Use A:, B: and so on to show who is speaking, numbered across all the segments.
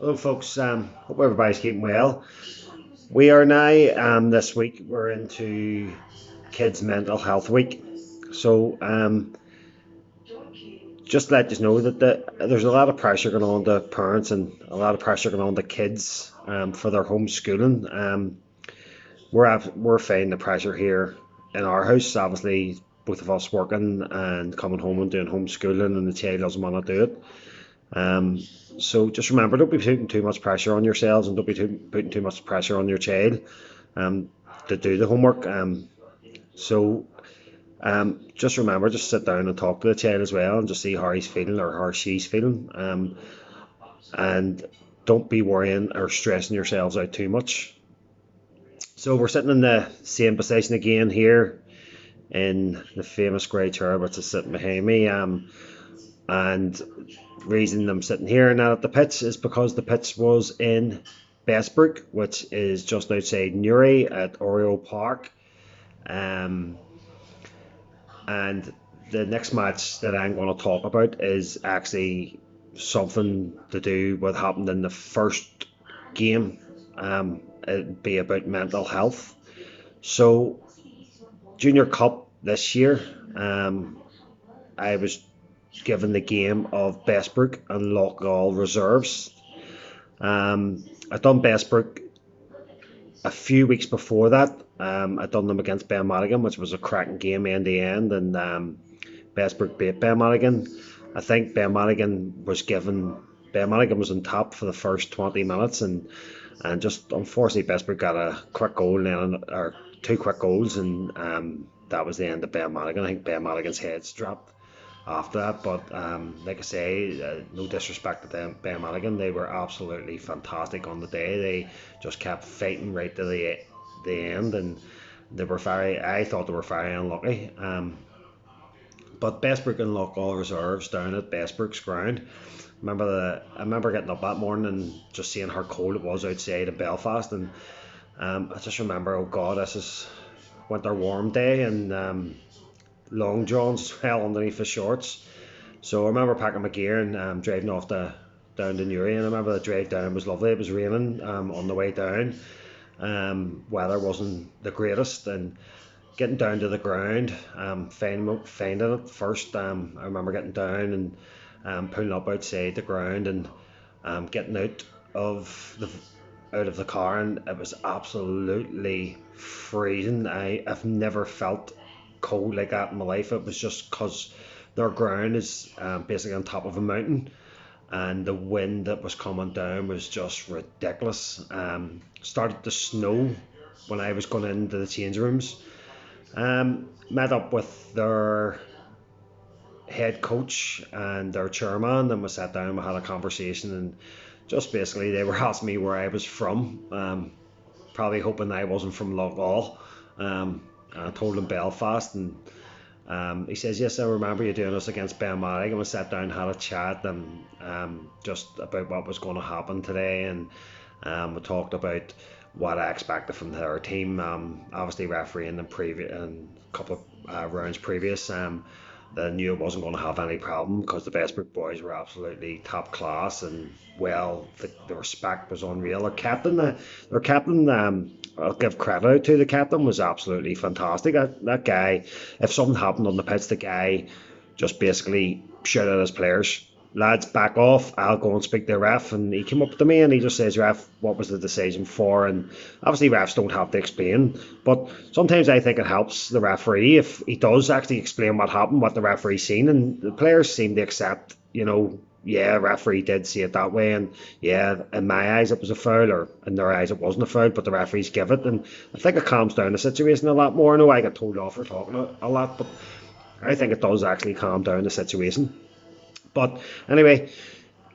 A: Hello, folks. Hope everybody's keeping well. We are now, this week, we're into Kids Mental Health Week. So, just to let you know that there's a lot of pressure going on to parents and a lot of pressure going on to kids for their homeschooling. We're feeling the pressure here in our house. Obviously, both of us working and coming home and doing homeschooling, and the child doesn't want to do it. Um, so just remember, don't be putting too much pressure on yourselves, and don't be putting too much pressure on your child um, to do the homework. Just remember, just sit down and talk to the child as well, and just see how he's feeling or how she's feeling. And don't be worrying or stressing yourselves out too much. So we're sitting in the same position again here in the famous grey chair which is sitting behind me. And reason I'm sitting here and not at the pitch is because the pitch was in Bessbrook, which is just outside Newry at Oriole Park. Um, and the next match that I'm going to talk about is actually something to do with what happened in the first game. It'd be about mental health. So, Junior Cup this year, I was given the game of Bessbrook and Loughgall reserves. I'd done Bessbrook a few weeks before that. I'd done them against Ben Madigan, which was a cracking game end to end, and Bessbrook beat Ben Madigan. I think Ben Madigan was on top for the first 20 minutes, and just unfortunately Bessbrook got a quick goal and then or two quick goals, and that was the end of Ben Madigan. I think Ben Madigan's head's dropped after that. But like I say, no disrespect to them, Ben Madigan, they were absolutely fantastic on the day. They just kept fighting right to the end, and I thought they were very unlucky. But Bessbrook and Loughgall reserves down at Bessbrook's ground. I remember getting up that morning and just seeing how cold it was outside in Belfast, and I just remember, oh God, this is winter warm day, and long johns as well underneath the shorts. So I remember packing my gear and driving down to Newry, and I remember the drive down was lovely. It was raining on the way down. Weather wasn't the greatest, and getting down to the ground, finding it first. I remember getting down and pulling up outside the ground and getting out of the car, and it was absolutely freezing. I've never felt cold like that in my life. It was just because their ground is basically on top of a mountain, and the wind that was coming down was just ridiculous. Started to snow when I was going into the change rooms. Met up with their head coach and their chairman, and we sat down, we had a conversation, and just basically they were asking me where I was from, probably hoping I wasn't from Loughgall. I told him Belfast, and he says, yes, I remember you doing this against Ben Madigan. We sat down, had a chat, and just about what was going to happen today, and we talked about what I expected from their team. Obviously refereeing in a couple of rounds previous, they knew it wasn't going to have any problem because the Bestbrook boys were absolutely top class, and well, the respect was unreal. Their captain, I'll give credit to the captain, was absolutely fantastic. That guy, if something happened on the pitch, the guy just basically shouted at his players, lads, back off, I'll go and speak to the ref. And he came up to me and he just says, ref, what was the decision for? And obviously refs don't have to explain, but sometimes I think it helps the referee if he does actually explain what happened, what the referee's seen. And the players seem to accept, yeah, referee did see it that way, and yeah, in my eyes it was a foul, or in their eyes it wasn't a foul, but the referees give it, and I think it calms down the situation a lot more. I know I get told off for talking a lot, but I think it does actually calm down the situation. But anyway,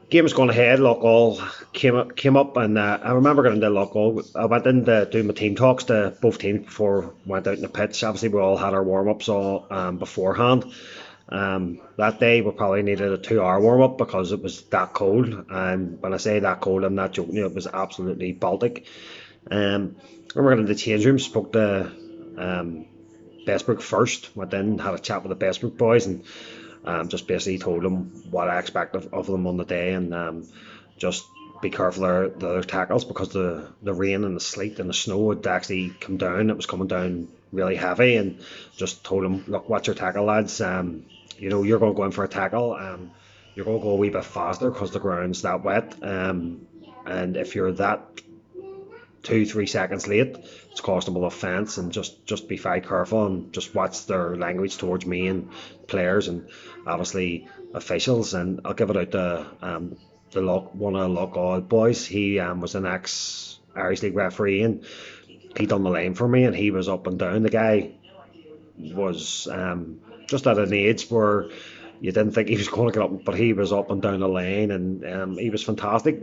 A: game was going ahead. Loughgall came up, and I remember getting to Loughgall. I went in to do my team talks to both teams before we went out in the pitch. Obviously, we all had our warm ups all beforehand. That day we probably needed a 2 hour warm up because it was that cold. And when I say that cold, I'm not joking. It was absolutely Baltic. I remember getting to the change room, spoke to Bestbrook first. Went in, had a chat with the Bestbrook boys, and just basically told them what I expect of them on the day, and just be careful of their tackles because the rain and the sleet and the snow had actually come down. It was coming down really heavy, and just told them, look, watch your tackle, lads. You're going to go in for a tackle. You're going to go a wee bit faster because the ground's that wet. And if you're that 2-3 seconds late, it's costable offence, and just be very careful and just watch their language towards me and players and obviously officials. And I'll give it out to one of the Loughgall boys. He was an ex Irish League referee, and he done the line for me, and he was up and down. The guy was just at an age where you didn't think he was going to get up, but he was up and down the lane, and he was fantastic.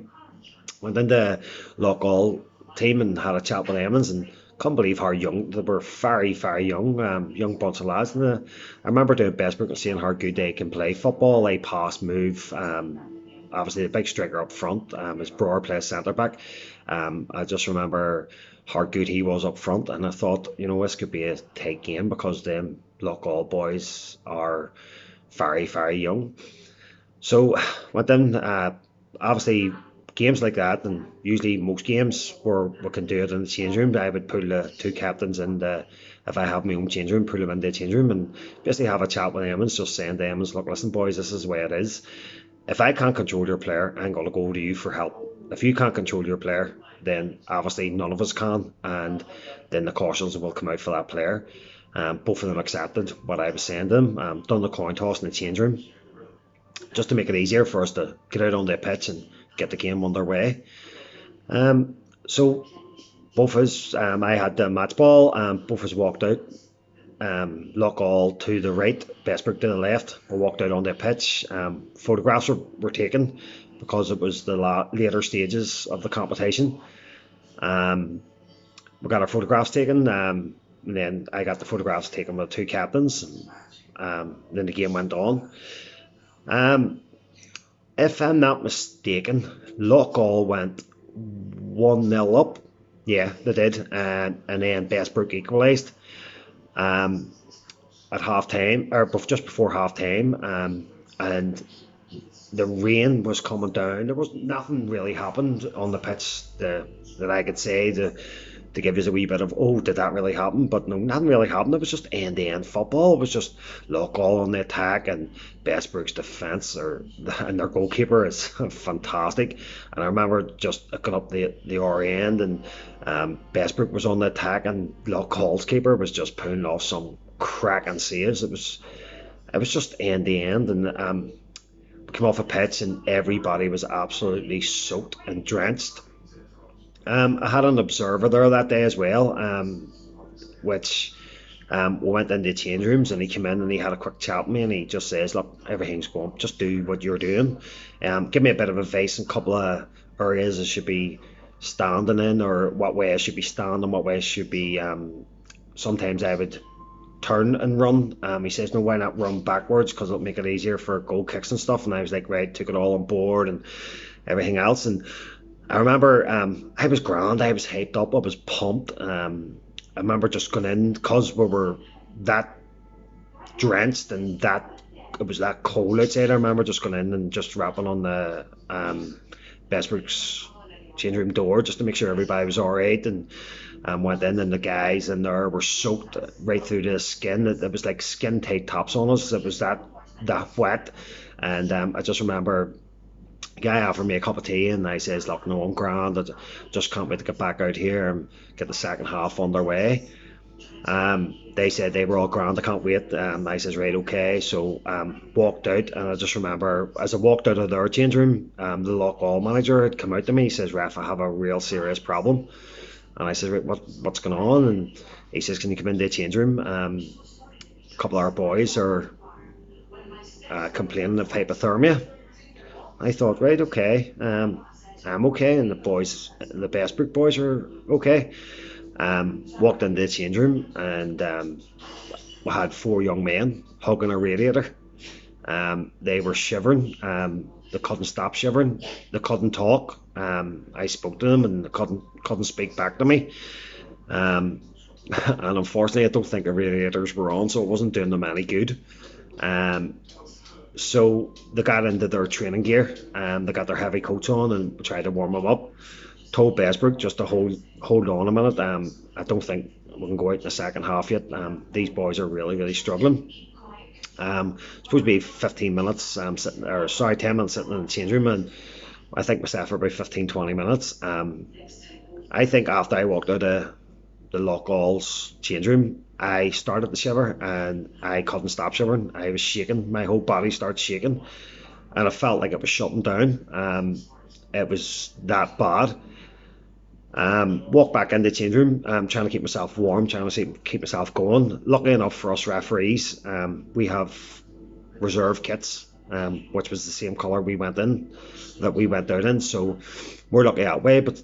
A: Went into Loughgall team and had a chat with Emmons, and can't believe how young they were. Very, very young bunch of lads. And I remember doing Bestbrook and seeing how good they can play football. They pass, move. Obviously, the big striker up front. His brother plays centre back. I just remember how good he was up front, and I thought, this could be a tight game because them Loughgall boys are very, very young. So went in. Obviously, games like that, and usually most games where we can do it in the change room, I would pull the two captains, and if I have my own change room, pull them into the change room and basically have a chat with Emmons, just saying to Emmons, look, listen boys, this is the way it is. If I can't control your player, I'm going to go to you for help. If you can't control your player, then obviously none of us can, and then the cautions will come out for that player. Both of them accepted what I was saying to them. Done the coin toss in the change room just to make it easier for us to get out on the pitch and get the game underway. So both of us, I had the match ball, both of us walked out. Loughgall to the right, Bestbrook to the left. We walked out on the pitch. Photographs were taken because it was the later stages of the competition. We got our photographs taken, and then I got the photographs taken with the two captains. Then the game went on. If I'm not mistaken, Loughgall went 1-0 up. Yeah, they did. And then Bestbrook equalised at half time, or just before half time. And the rain was coming down. There was nothing really happened on the pitch that I could say to give us a wee bit of, oh, did that really happen? But no, nothing really happened. It was just end-to-end football. It was just Loughgall on the attack, and Bestbrook's defence and their goalkeeper is fantastic. And I remember just looking up the other end, and Bestbrook was on the attack, and Loughgall's keeper was just pulling off some cracking saves. It was just end-to-end, and came off a pitch, and everybody was absolutely soaked and drenched. I had an observer there that day as well, which we went into the change rooms, and he came in and he had a quick chat with me, and he just says, look, everything's going, just do what you're doing. Give me a bit of advice in a couple of areas I should be standing in, or what way I should be standing, what way I should be. Sometimes I would turn and run. He says, no, why not run backwards, because it'll make it easier for goal kicks and stuff. And I was like, right, took it all on board and everything else. And I remember I was grand, I was hyped up, I was pumped. I remember just going in, because we were that drenched and that it was that cold outside. I remember just going in and just rapping on the Bestbrook's change room door just to make sure everybody was alright, and went in, and the guys in there were soaked right through the skin. It was like skin tight tops on us. It was that wet. And I just remember the guy offered me a cup of tea, and I says, look, no, I'm grand, I just can't wait to get back out here and get the second half underway. They said they were all grand, I can't wait. I says, right, okay. So walked out, and I just remember as I walked out of their change room, the Loughgall manager had come out to me. He says, ref, I have a real serious problem. And I said, right, what's going on? And he says, can you come into the change room? A couple of our boys are complaining of hypothermia. I thought, right, okay, I'm okay, and the Bestbrook boys are okay. Walked into the change room, and we had 4 young men hugging a radiator. They were shivering. They couldn't stop shivering. They couldn't talk. I spoke to them, and they couldn't speak back to me. And unfortunately, I don't think the radiators were on, so it wasn't doing them any good. So they got into their training gear and they got their heavy coats on and tried to warm them up. Told Besbrook just to hold on a minute. I don't think we can go out in the second half yet. These boys are really struggling. Supposed to be 15 minutes sitting, or sorry, 10 minutes sitting in the change room, and I think myself for about 15-20 minutes. I think after I walked out of the Loughgall's change room, I started to shiver and I couldn't stop shivering. I was shaking, my whole body started shaking, and I felt like it was shutting down. It was that bad. Walked back in the change room, trying to keep myself warm, trying to keep myself going. Luckily enough for us referees, we have reserve kits, which was the same colour we went out in. So we're lucky that way. But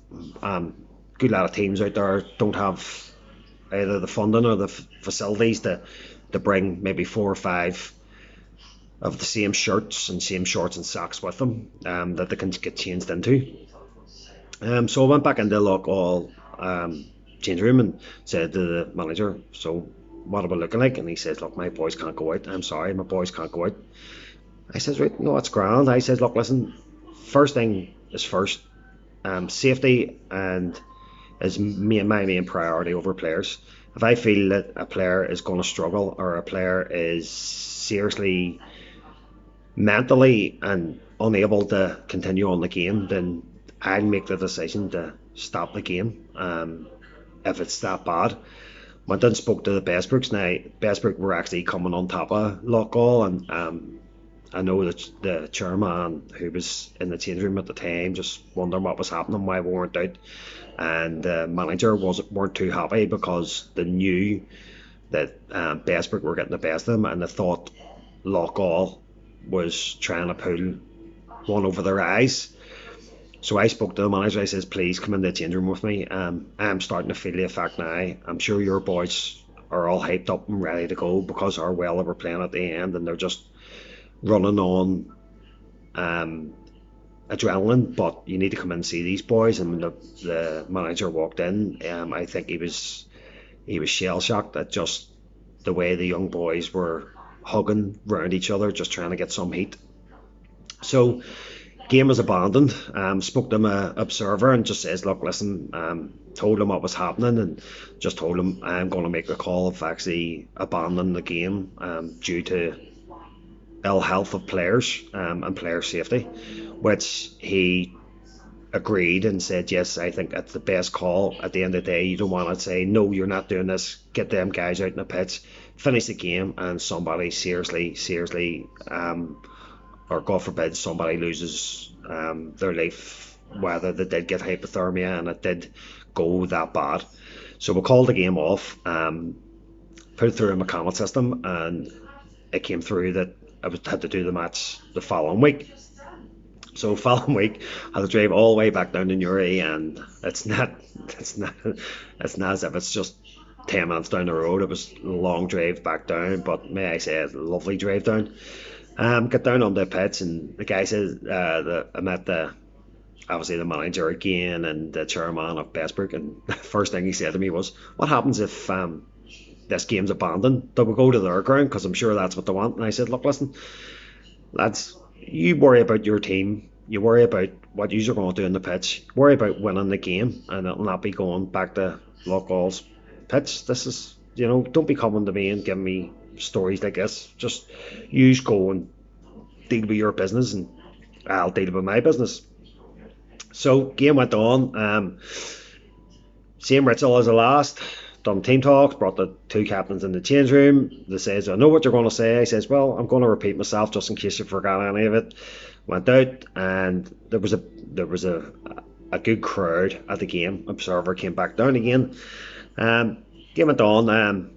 A: good lot of teams out there don't have either the funding or the facilities to bring maybe 4 or 5 of the same shirts and same shorts and socks with them, that they can get changed into. So I went back into the Loughgall change room and said to the manager, so what am I looking like? And he says, look, my boys can't go out. I'm sorry, my boys can't go out. I says, right, no, that's grand. I says, look, listen, first thing is first. Safety and is my main priority over players. If I feel that a player is going to struggle or a player is seriously mentally and unable to continue on the game, then I'll make the decision to stop the game. If it's that bad. Went and spoke to the Bestbrooks. Now, Bestbrook were actually coming on top of Loughgall, and I know that the chairman who was in the change room at the time just wondering what was happening, why we weren't out, and the manager weren't too happy because they knew that Bestbrook were getting the best of them, and they thought Loughgall was trying to pull one over their eyes. So I spoke to the manager. I says, please come in the change room with me. I'm starting to feel the effect now. I'm sure your boys are all hyped up and ready to go because our well were playing at the end and they're just running on adrenaline. But you need to come in and see these boys. And the manager walked in. I think he was shell shocked at just the way the young boys were hugging round each other, just trying to get some heat. So game was abandoned. Spoke to my observer and just says, look, listen, told him what was happening and just told him I'm going to make a call of actually abandoning the game due to ill health of players and player safety, which he agreed and said, yes, I think that's the best call. At the end of the day, you don't want to say, no, you're not doing this, get them guys out in the pitch, finish the game, and somebody seriously or God forbid somebody loses their life, whether they did get hypothermia and it did go that bad. So we called the game off, put it through a mechanical system, and it came through that I had to do the match the following week. So following week, I had to drive all the way back down to Newry, and it's not as if it's just 10 minutes down the road. It was a long drive back down, but may I say, a lovely drive down. Got down on the pitch, and the guy says, I met obviously the manager again and the chairman of Bestbrook, and the first thing he said to me was, what happens if this game's abandoned? Do we go to their ground? Because I'm sure that's what they want. And I said, look, listen, lads, you worry about your team, you worry about what you're going to do in the pitch, worry about winning the game, and it'll not be going back to Loughgall's pitch. This is, don't be coming to me and giving me stories like this. Just you go and deal with your business and I'll deal with my business. So game went on. Same ritual as the last. Done team talks, brought the two captains in the change room. They says, I know what you're going to say. I says, well, I'm going to repeat myself just in case you forgot any of it. Went out, and there was a good crowd at the game. Observer came back down again. Game went on.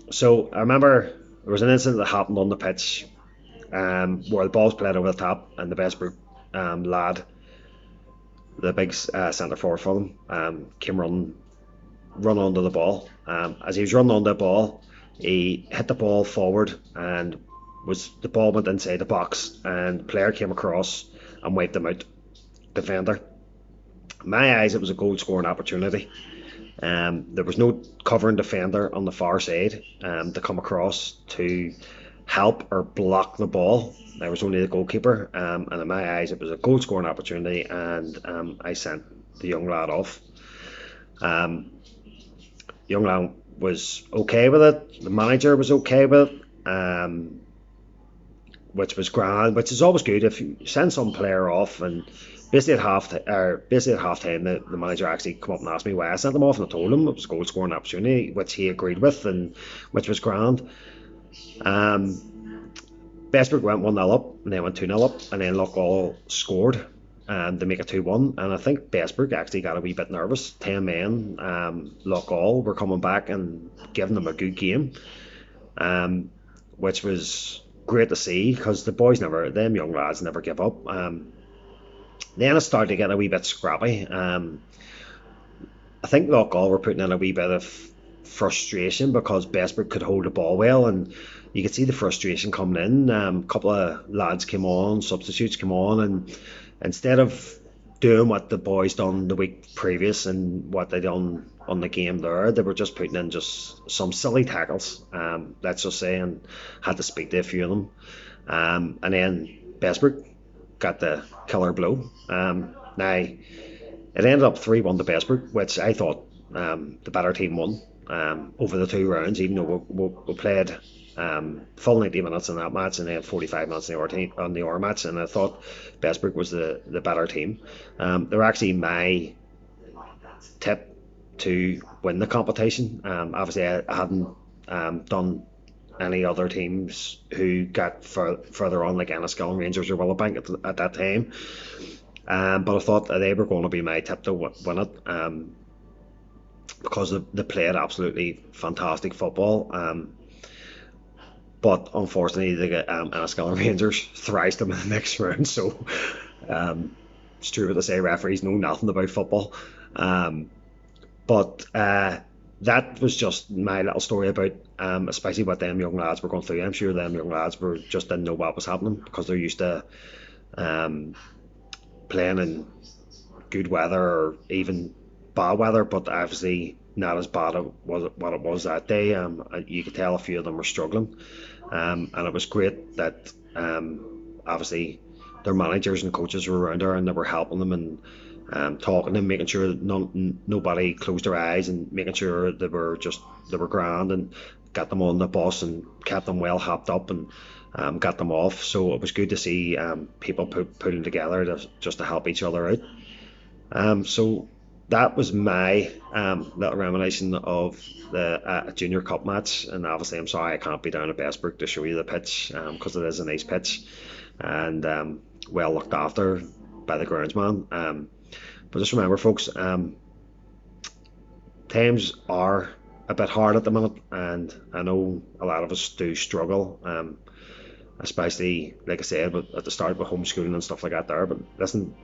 A: So I remember there was an incident that happened on the pitch where the ball's played over the top, and the Bestbrook lad, the big centre forward for them, came run onto the ball. As he was running on the ball, he hit the ball forward, and the ball went inside the box, and the player came across and wiped him out. Defender. In my eyes, it was a goal scoring opportunity. There was no covering defender on the far side to come across to help or block the ball. I was only the goalkeeper, and in my eyes, it was a goal scoring opportunity, and I sent the young lad off. Um, young lad was okay with it. The manager was okay with it, which was grand. Which is always good if you send some player off. And basically at half time, the manager actually come up and asked me why I sent them off, and I told him it was a goal scoring opportunity, which he agreed with, and which was grand. Bestbrook went 1-0 up, and then went 2-0 up, and then Loughgall scored to make it 2-1. And I think Bestbrook actually got a wee bit nervous. 10 men, Loughgall were coming back and giving them a good game, which was great to see, because them young lads never give up. Then it started to get a wee bit scrappy. I think Loughgall were putting in a wee bit of frustration because Bestbrook could hold the ball well, and you could see the frustration coming in. A couple of lads came on, substitutes came on, and instead of doing what the boys done the week previous and what they done on the game there, they were just putting in just some silly tackles, let's just say, and had to speak to a few of them. And then Bestbrook got the killer blow. Now, it ended up 3-1 to Bestbrook, which I thought the better team won over the 2 rounds, even though we played full 90 minutes in that match and then 45 minutes on the other match, and I thought Bestbrook was the better team. They were actually my tip to win the competition. Obviously, I hadn't done any other teams who got further on, like Enniskillen, Rangers or Willowbank at that time. But I thought that they were going to be my tip to win it, because they played absolutely fantastic football. But unfortunately, the Enniskillen Rangers thrashed them in the next round. So it's true what they say, referees know nothing about football. But that was just my little story about especially what them young lads were going through. I'm sure them young lads just didn't know what was happening, because they're used to playing in good weather or even bad weather, but obviously not as bad as what it was that day. You could tell a few of them were struggling, and it was great that obviously their managers and coaches were around there and they were helping them and talking to them, making sure that nobody closed their eyes, and making sure they were grand, and got them on the bus and kept them well hopped up, and got them off. So it was good to see people pulling together just to help each other out. So that was my little reminiscence of the junior cup match. And obviously, I'm sorry I can't be down at Bestbrook to show you the pitch, because it is a nice pitch and well looked after by the groundsman. But just remember, folks, times are a bit hard at the minute, and I know a lot of us do struggle, especially, like I said, at the start with homeschooling and stuff like that there. But listen,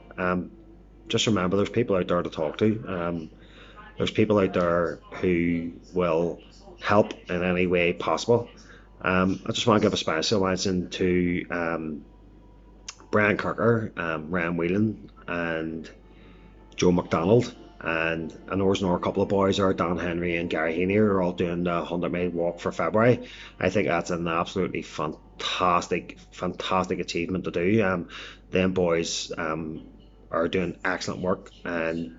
A: just remember, there's people out there to talk to. There's people out there who will help in any way possible. I just want to give a special mention to Brian Kirker, Ryan Whelan, and Joe McDonald. And I know there's another couple of boys there, Dan Henry and Gary Heaney, are all doing the 100-mile walk for February. I think that's an absolutely fantastic achievement to do. Them boys are doing excellent work, and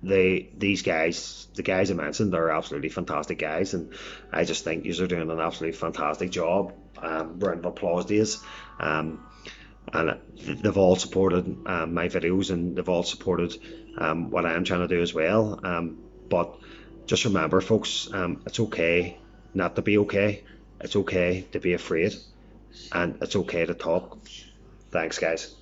A: the guys I mentioned, they're absolutely fantastic guys, and I just think you're doing an absolutely fantastic job. Round of applause to you. And they've all supported my videos, and they've all supported what I'm trying to do as well. But just remember, folks, it's okay not to be okay. It's okay to be afraid, and it's okay to talk. Thanks, guys.